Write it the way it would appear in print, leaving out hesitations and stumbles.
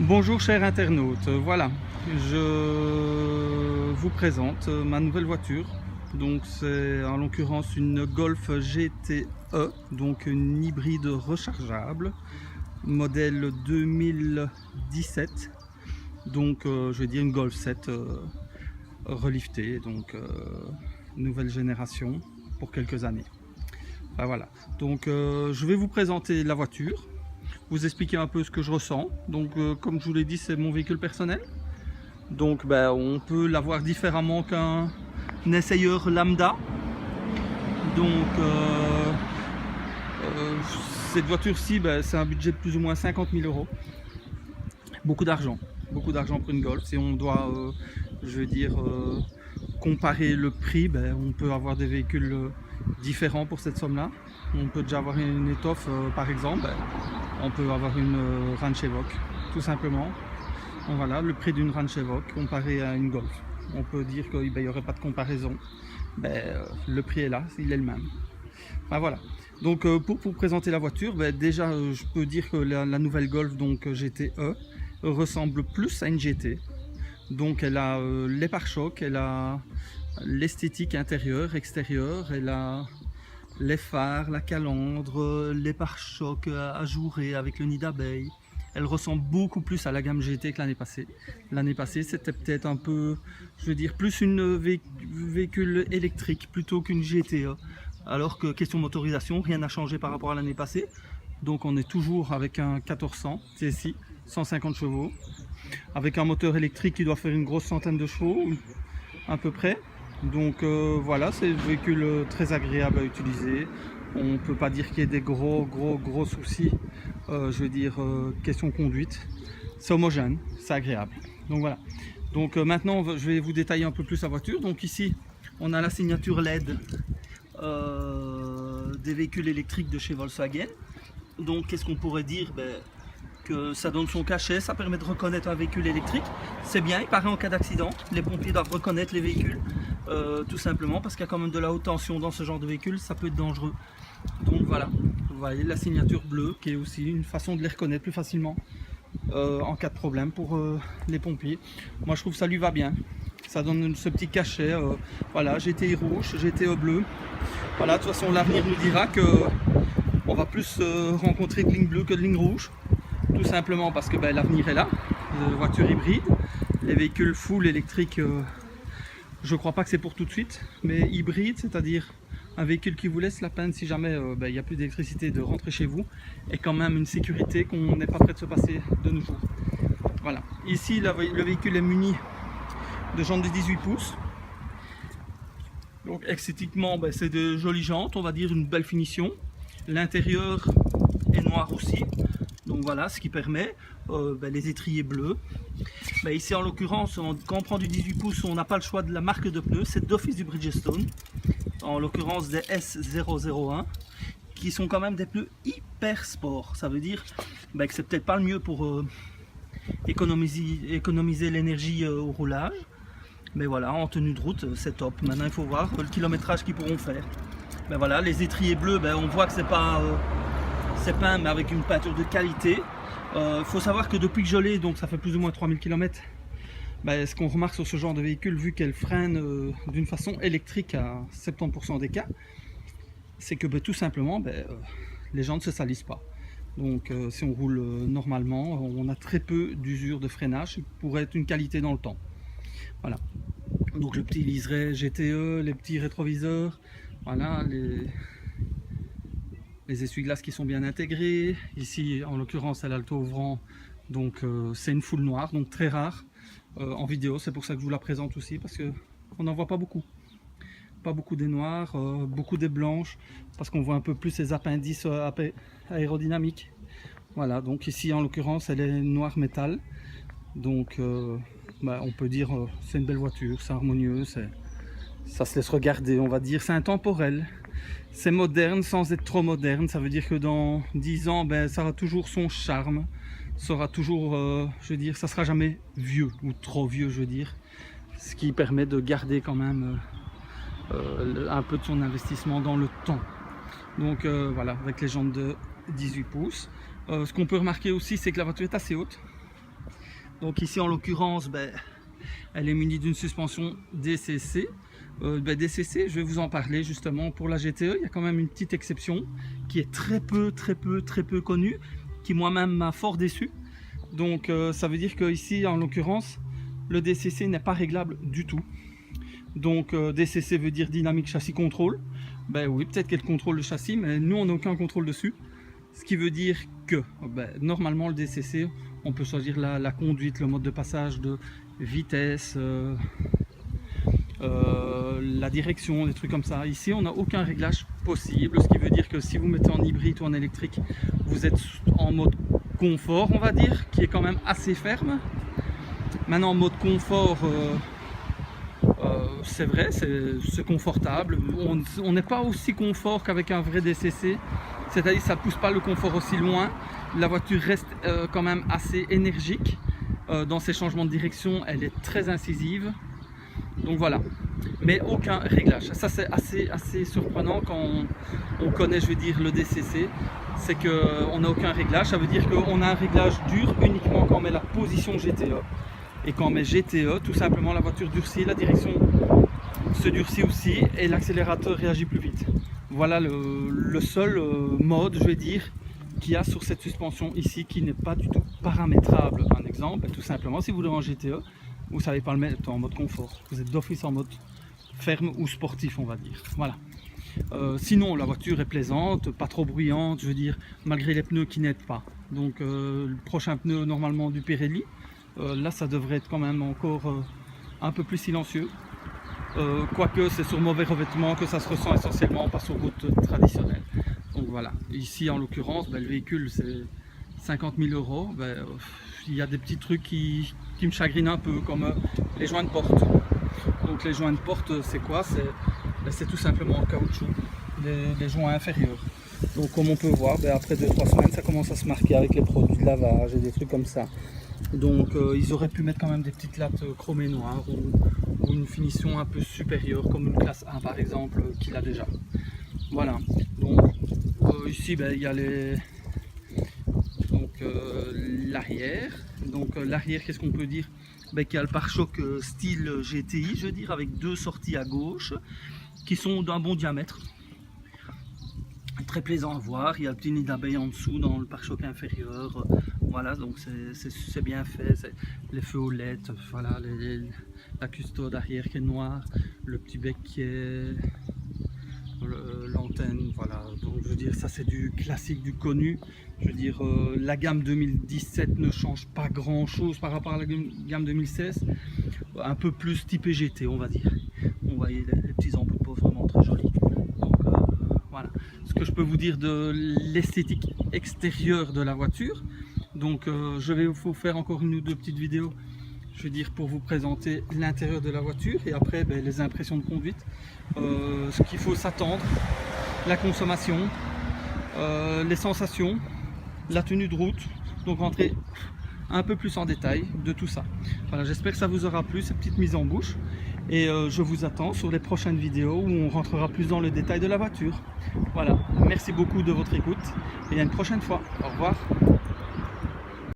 Bonjour chers internautes, voilà, je vous présente ma nouvelle voiture. Donc c'est en l'occurrence une Golf GTE, donc une hybride rechargeable, modèle 2017. Donc je vais dire une Golf 7 reliftée, donc nouvelle génération pour quelques années. Enfin, voilà, donc je vais vous présenter la voiture, vous expliquer un peu ce que je ressens. Donc comme je vous l'ai dit, c'est mon véhicule personnel. Donc on peut l'avoir différemment qu'un essayeur lambda. Donc cette voiture-ci, c'est un budget de plus ou moins 50 000 euros. Beaucoup d'argent pour une Golf. Si on doit, je veux dire, comparer le prix, on peut avoir des véhicules différents pour cette somme-là. On peut déjà avoir une étoffe, par exemple. On peut avoir une Range Evoque, tout simplement. Donc voilà, le prix d'une Range Evoque comparé à une Golf. On peut dire qu'il n'y aurait pas de comparaison. Le prix est là, il est le même. Voilà. Donc pour vous présenter la voiture, déjà je peux dire que la nouvelle Golf, donc GTE, ressemble plus à une GT. Donc elle a les pare-chocs, elle a l'esthétique intérieure, extérieure, elle a les phares, la calandre, les pare-chocs ajourés avec le nid d'abeille. Elle ressemble beaucoup plus à la gamme GT que l'année passée. L'année passée, c'était peut-être un peu, je veux dire, plus une véhicule électrique plutôt qu'une GTE. Alors que question motorisation, rien n'a changé par rapport à l'année passée. Donc on est toujours avec un 1400 TSI, 150 chevaux, avec un moteur électrique qui doit faire une grosse centaine de chevaux, à peu près. Donc voilà, c'est un véhicule très agréable à utiliser. On ne peut pas dire qu'il y ait des gros soucis, je veux dire, question conduite. C'est homogène, c'est agréable. Donc voilà. Donc maintenant, je vais vous détailler un peu plus la voiture. Donc ici, on a la signature LED des véhicules électriques de chez Volkswagen. Donc qu'est-ce qu'on pourrait dire? Que ça donne son cachet, ça permet de reconnaître un véhicule électrique. C'est bien, il paraît en cas d'accident, les pompiers doivent reconnaître les véhicules, tout simplement parce qu'il y a quand même de la haute tension dans ce genre de véhicule, ça peut être dangereux. Donc voilà, vous voyez la signature bleue qui est aussi une façon de les reconnaître plus facilement en cas de problème pour les pompiers. Moi je trouve que ça lui va bien, ça donne ce petit cachet. Voilà, GTI rouge, GTE bleu. Voilà, de toute façon l'avenir nous dira que on va plus rencontrer de lignes bleues que de lignes rouges. Tout simplement parce que l'avenir est là, les voitures hybrides, les véhicules full électriques, je crois pas que c'est pour tout de suite, mais hybride, c'est-à-dire un véhicule qui vous laisse la peine si jamais il n'y a plus d'électricité de rentrer chez vous, et quand même une sécurité qu'on n'est pas prêt de se passer de nos jours. Voilà, ici le véhicule est muni de jantes de 18 pouces, donc esthétiquement c'est de jolies jantes, on va dire une belle finition. L'intérieur est noir aussi. Donc voilà, ce qui permet les étriers bleus. Ici en l'occurrence, quand on prend du 18 pouces, on n'a pas le choix de la marque de pneus, c'est d'office du Bridgestone. En l'occurrence des S001, qui sont quand même des pneus hyper sport. Ça veut dire que c'est peut-être pas le mieux pour économiser l'énergie au roulage. Mais voilà, en tenue de route, c'est top. Maintenant il faut voir le kilométrage qu'ils pourront faire. Voilà, les étriers bleus, on voit que c'est pas... c'est peint mais avec une peinture de qualité. Faut savoir que depuis que je l'ai, donc ça fait plus ou moins 3000 km, ce qu'on remarque sur ce genre de véhicule, vu qu'elle freine d'une façon électrique à 70% des cas, c'est que tout simplement les jantes ne se salissent pas. Donc si on roule normalement, on a très peu d'usure de freinage, qui pourrait être une qualité dans le temps. Voilà. Donc le petit liseré GTE, les petits rétroviseurs, voilà, les essuie-glaces qui sont bien intégrés. Ici en l'occurrence elle a le toit ouvrant, donc c'est une full noire, donc très rare en vidéo, c'est pour ça que je vous la présente aussi, parce que on n'en voit pas beaucoup des noirs, beaucoup des blanches, parce qu'on voit un peu plus ces appendices aérodynamiques. Voilà, donc ici en l'occurrence elle est noire métal, donc on peut dire c'est une belle voiture, c'est harmonieux, ça se laisse regarder, on va dire, c'est intemporel. C'est moderne sans être trop moderne, ça veut dire que dans 10 ans, ça aura toujours son charme, ça aura toujours, je veux dire, ça sera jamais vieux ou trop vieux, je veux dire, ce qui permet de garder quand même un peu de son investissement dans le temps. Donc voilà, avec les jantes de 18 pouces. Ce qu'on peut remarquer aussi, c'est que la voiture est assez haute. Donc ici en l'occurrence, elle est munie d'une suspension DCC. DCC, je vais vous en parler justement. Pour la GTE, il y a quand même une petite exception qui est très peu connue, qui moi-même m'a fort déçu. Donc ça veut dire qu'ici en l'occurrence, le DCC n'est pas réglable du tout. Donc DCC veut dire Dynamic Chassis Control. Oui, peut-être qu'elle contrôle le châssis, mais nous on n'a aucun contrôle dessus. Ce qui veut dire que normalement le DCC, on peut choisir la conduite, le mode de passage de vitesse, la direction, des trucs comme ça. Ici on n'a aucun réglage possible, ce qui veut dire que si vous mettez en hybride ou en électrique, vous êtes en mode confort, on va dire, qui est quand même assez ferme. Maintenant en mode confort, c'est vrai, c'est confortable. On n'est pas aussi confort qu'avec un vrai DCC, c'est-à-dire ça ne pousse pas le confort aussi loin. La voiture reste quand même assez énergique dans ses changements de direction, elle est très incisive. Donc voilà, mais aucun réglage. Ça c'est assez surprenant quand on connaît, je veux dire, le DCC, c'est qu'on n'a aucun réglage. Ça veut dire qu'on a un réglage dur uniquement quand on met la position GTE. Et quand on met GTE, tout simplement la voiture durcit, la direction se durcit aussi et l'accélérateur réagit plus vite. Voilà le seul mode, je vais dire, qu'il y a sur cette suspension ici qui n'est pas du tout paramétrable. Un exemple, tout simplement, si vous l'avez en GTE, vous ne savez pas le mettre en mode confort. Vous êtes d'office en mode ferme ou sportif, on va dire. Voilà. Sinon, la voiture est plaisante, pas trop bruyante, je veux dire, malgré les pneus qui n'aident pas. Donc, le prochain pneu normalement du Pirelli, là, ça devrait être quand même encore un peu plus silencieux. Quoique, c'est sur mauvais revêtement que ça se ressent essentiellement, pas sur route traditionnelle. Donc voilà. Ici, en l'occurrence, le véhicule, c'est 50 000 €. Il y a des petits trucs qui me chagrinent un peu, comme les joints de porte. Donc les joints de porte, c'est quoi? C'est tout simplement en caoutchouc, les joints inférieurs. Donc comme on peut voir, après 2-3 semaines, ça commence à se marquer avec les produits de lavage et des trucs comme ça. Donc ils auraient pu mettre quand même des petites lattes chromées noires ou une finition un peu supérieure, comme une classe 1 par exemple, qu'il a déjà. Voilà. Donc ici, il y a l'arrière. Donc l'arrière, qu'est-ce qu'on peut dire? Qu'il y a le pare-choc style GTI, je veux dire, avec deux sorties à gauche qui sont d'un bon diamètre. Très plaisant à voir. Il y a le petit nid d'abeille en dessous dans le pare-choc inférieur. Voilà, donc c'est bien fait. Les feux aux LED, voilà, la custode arrière qui est noire, le petit bec qui est l'antenne, voilà. Donc je veux dire, ça c'est du classique, du connu. Je veux dire, la gamme 2017 ne change pas grand chose par rapport à la gamme 2016. Un peu plus typé GT, on va dire. Vous voyez les petits embouts de peau vraiment très jolis. Donc voilà ce que je peux vous dire de l'esthétique extérieure de la voiture. Donc je vais vous faire encore une ou deux petites vidéos, je veux dire, pour vous présenter l'intérieur de la voiture et après les impressions de conduite, ce qu'il faut s'attendre, la consommation, les sensations, la tenue de route. Donc rentrer un peu plus en détail de tout ça. Voilà, j'espère que ça vous aura plu, cette petite mise en bouche, et je vous attends sur les prochaines vidéos où on rentrera plus dans le détail de la voiture. Voilà, merci beaucoup de votre écoute et à une prochaine fois. Au revoir.